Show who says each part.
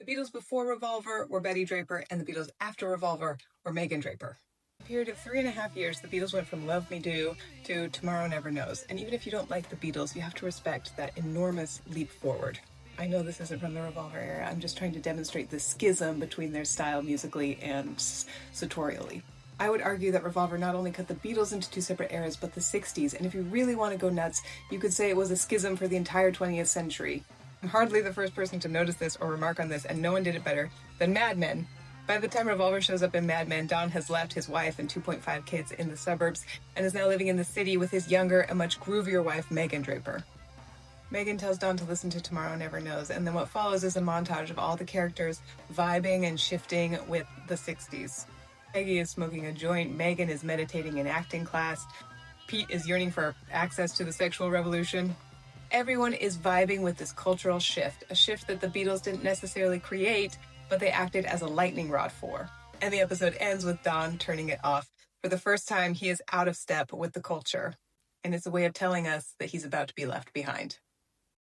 Speaker 1: The Beatles before Revolver were Betty Draper, and the Beatles after Revolver were Megan Draper. In a period of 3.5 years, the Beatles went from Love Me Do to Tomorrow Never Knows. And even if you don't like the Beatles, you have to respect that enormous leap forward. I know this isn't from the Revolver era. I'm just trying to demonstrate the schism between their style musically and sartorially. I would argue that Revolver not only cut the Beatles into two separate eras, but the 60s. And if you really want to go nuts, you could say it was a schism for the entire 20th century. I'm hardly the first person to notice this or remark on this, and no one did it better than Mad Men. By the time Revolver shows up in Mad Men, Don has left his wife and 2.5 kids in the suburbs and is now living in the city with his younger and much groovier wife, Megan Draper. Megan tells Don to listen to Tomorrow Never Knows, and then what follows is a montage of all the characters vibing and shifting with the 60s. Peggy is smoking a joint, Megan is meditating in acting class, Pete is yearning for access to the sexual revolution. Everyone is vibing with this cultural shift, a shift that the Beatles didn't necessarily create, but they acted as a lightning rod for. And the episode ends with Don turning it off. For the first time, he is out of step with the culture. And it's a way of telling us that he's about to be left behind.